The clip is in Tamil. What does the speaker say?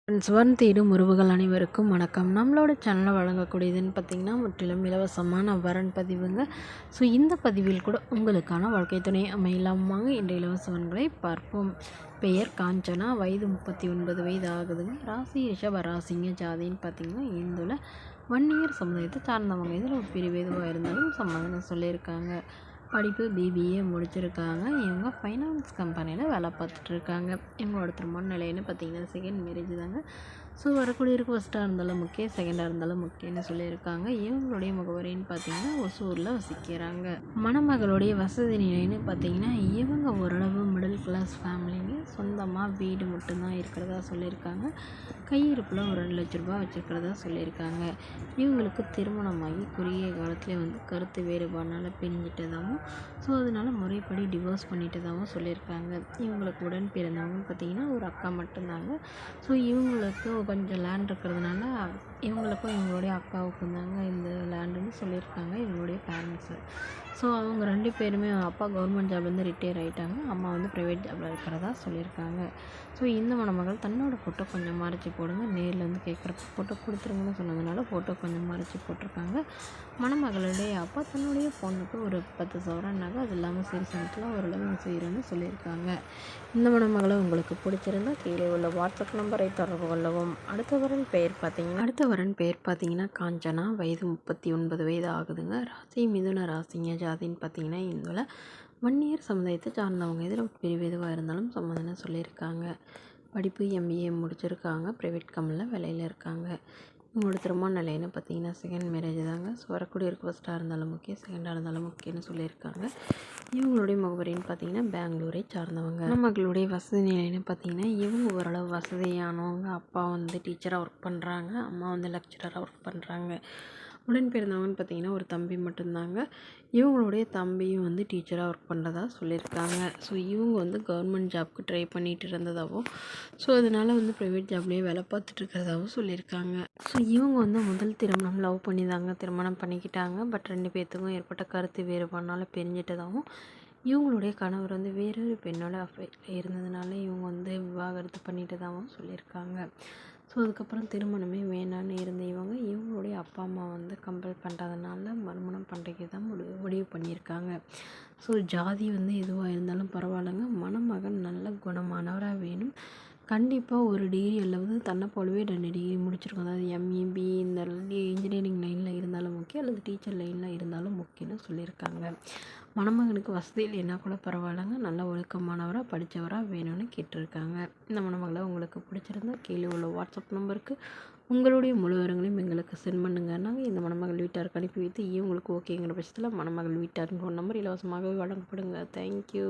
ஃப்ரெண்ட்ஸ் ஒன் தேடும் உறவுகள் அனைவருக்கும் வணக்கம். நம்மளோட சேனலில் வழங்கக்கூடியதுன்னு பார்த்திங்கன்னா முற்றிலும் இலவசமான வரன் பதிவுங்க. ஸோ இந்த பதிவில் கூட உங்களுக்கான வாழ்க்கை துணை அமையலாம். வாங்க இன்றைய இலவசவன்களை பார்ப்போம். பெயர் காஞ்சனா, வயது 39 வயது ஆகுதுங்க. ராசி ரிஷப ராசிங்க. ஜாதின்னு பார்த்திங்கன்னா இந்துல வன்னியர் சமுதாயத்தை சார்ந்தவங்க. இதில் ஒரு பிரிவு எதுவாக இருந்தாலும் சமாதானம் சொல்லியிருக்காங்க. படிப்பு பிபிஏ முடிச்சிருக்காங்க. இவங்க ஃபைனான்ஸ் கம்பெனியில் வேலை பார்த்துட்ருக்காங்க. இவங்களோட திருமண நிலைன்னு பார்த்திங்கன்னா செகண்ட் மேரேஜ் தாங்க. ஸோ வரக்கூடியருக்கு ஃபஸ்ட்டாக இருந்தாலும் முக்கியம், செகண்டாக இருந்தாலும் முக்கியம்னு சொல்லியிருக்காங்க. இவங்களுடைய முகவரின்னு பார்த்திங்கன்னா ஒசூரில் வசிக்கிறாங்க. மணமகளுடைய வசதி நிலைன்னு பார்த்திங்கன்னா இவங்க ஓரளவு மிடில் கிளாஸ் ஃபேமிலிங்க. சொந்தமாக வீடு மட்டும்தான் இருக்கிறதா சொல்லியிருக்காங்க. கையிருப்பில் ஒரு 2 லட்ச ரூபா வச்சுருக்கிறதா சொல்லியிருக்காங்க. இவங்களுக்கு திருமணமாகி குறுகிய காலத்தில் கருத்து வேறுபாடுனால பிரிஞ்சிட்டதாகவும், ஸோ அதனால் முறைப்படி டிவோர்ஸ் பண்ணிட்டதாகவும் சொல்லியிருக்காங்க. இவங்களுக்கு உடன் பிறந்தவங்கன்னு பார்த்திங்கன்னா ஒரு அக்கா மட்டும்தாங்க. ஸோ இவங்களுக்கு கொஞ்சம் லேண்ட் இருக்கிறதுனால இவங்களுக்கும் இவங்களுடைய அக்காவுக்கும் தாங்க இந்த லேண்டுன்னு சொல்லியிருக்காங்க இவங்களுடைய பேரண்ட்ஸு. ஸோ அவங்க 2 பேருமே அப்பா கவர்மெண்ட் ஜாப்லேருந்து ரிட்டையர் ஆகிட்டாங்க. அம்மா ப்ரைவேட் ஜாபில் இருக்கிறதா சொல்லியிருக்காங்க. ஸோ இந்த மணமகள் தன்னோட ஃபோட்டோ கொஞ்சம் மறைச்சி போடுங்க, நேரில் கேட்குறப்ப ஃபோட்டோ கொடுத்துருங்கன்னு சொன்னதுனால ஃபோட்டோ கொஞ்சம் மறைச்சி போட்டிருக்காங்க. மணமகளுடைய அப்பா தன்னுடைய பொண்ணுக்கு ஒரு 10 சவரன் நகை, அது இல்லாமல் சிறு சமத்தில் ஓரளவு செய்கிறேன்னு சொல்லியிருக்காங்க. இந்த மணமகளை உங்களுக்கு பிடிச்சிருந்தா கீழே உள்ள வாட்ஸ்அப் நம்பரை தொடர்பு கொள்ளவும். அடுத்த வரன் பெயர் பார்த்தீங்கன்னா காஞ்சனா, வயது 39 வயது ஆகுதுங்க. ராசி மிதுன ராசிங்க. ஜாதின்னு பார்த்தீங்கன்னா இந்துல வன்னியர் சமுதாயத்தை சார்ந்தவங்க. இதில் பிரிவு எதுவாக இருந்தாலும் சம்மதம்னு சொல்லியிருக்காங்க. படிப்பு எம்பிஏ முடிச்சிருக்காங்க. ப்ரைவேட் கம்பெனியில் வேலையில் இருக்காங்க. இவங்களோட திருமண நிலைன்னு பார்த்தீங்கன்னா செகண்ட் மேரேஜ் தாங்க. ஸோ வரக்கூடியருக்கு ஃபஸ்ட்டாக இருந்தாலும் முக்கியம், செகண்டாக இருந்தாலும் முக்கியம்னு சொல்லியிருக்காங்க. இவங்களுடைய முகவரின்னு பார்த்தீங்கன்னா பெங்களூரை சார்ந்தவங்க. மணமகளுடைய வசதி நிலைன்னு பார்த்தீங்கன்னா இவங்க ஓரளவு வசதியானவங்க. அப்பா டீச்சராக ஒர்க் பண்ணுறாங்க, அம்மா லெக்சரராக ஒர்க் பண்ணுறாங்க. உடன் பிறந்தவங்கன்னு பார்த்தீங்கன்னா ஒரு தம்பி மட்டும்தாங்க. இவங்களுடைய தம்பியும் டீச்சராக ஒர்க் பண்ணுறதா சொல்லியிருக்காங்க. ஸோ இவங்க கவர்மெண்ட் ஜாப்க்கு ட்ரை பண்ணிட்டு இருந்ததாகவும், ஸோ அதனால் ப்ரைவேட் ஜாப்லேயே வேலை பார்த்துட்டு இருக்கிறதாகவும் சொல்லியிருக்காங்க. ஸோ இவங்க முதல் திருமணம் லவ் பண்ணி தாங்க திருமணம் பண்ணிக்கிட்டாங்க. பட் 2 பேர்த்துக்கும் ஏற்பட்ட கருத்து வேறுபாடுனால பிரிஞ்சிட்டதாகவும், இவங்களுடைய கணவர் வேறொரு பெண்ணோட அஃபேரில் இருந்ததுனால இவங்க விவாகரத்து பண்ணிட்டதாகவும் சொல்லியிருக்காங்க. ஸோ அதுக்கப்புறம் திருமணமே வேணான்னு இருந்த இவங்களுடைய அப்பா அம்மா கம்பல் பண்ணுறதுனால மறுமணம் பண்ணுறதுக்கு தான் முடிவு பண்ணியிருக்காங்க. ஸோ ஜாதி எதுவாக இருந்தாலும் பரவாயில்லைங்க, மணமகன் நல்ல குணமானவராக வேணும். கண்டிப்பாக ஒரு டிகிரி அல்லது தன்னை போலவே 2 டிகிரி முடிச்சிருக்கோம். அதாவது எம்ஏ பிஇ இந்த இன்ஜினியரிங் லைனில் இருந்தாலும் முக்கியம், அல்லது டீச்சர் லைனில் இருந்தாலும் முக்கியம்னு சொல்லியிருக்காங்க. மணமகனுக்கு வசதி இல்லைன்னா கூட பரவாயில்லைங்க, நல்ல ஒழுக்கமானவராக படித்தவராக வேணும்னு கேட்டிருக்காங்க. இந்த மணமகளை உங்களுக்கு பிடிச்சிருந்தா கீழே உள்ள வாட்ஸ்அப் நம்பருக்கு உங்களுடைய முழு விவரங்களையும் எங்களுக்கு சென்ட் பண்ணுங்க. நாங்கள் இந்த மணமகள் வீட்டாருக்கு அனுப்பி வைத்து இவங்களுக்கு ஓகேங்கிற பட்சத்தில் மணமகள் வீட்டாருக்கு ஃபோன் நம்பர் இலவசமாகவே வழங்கப்படுங்க. தேங்க்யூ.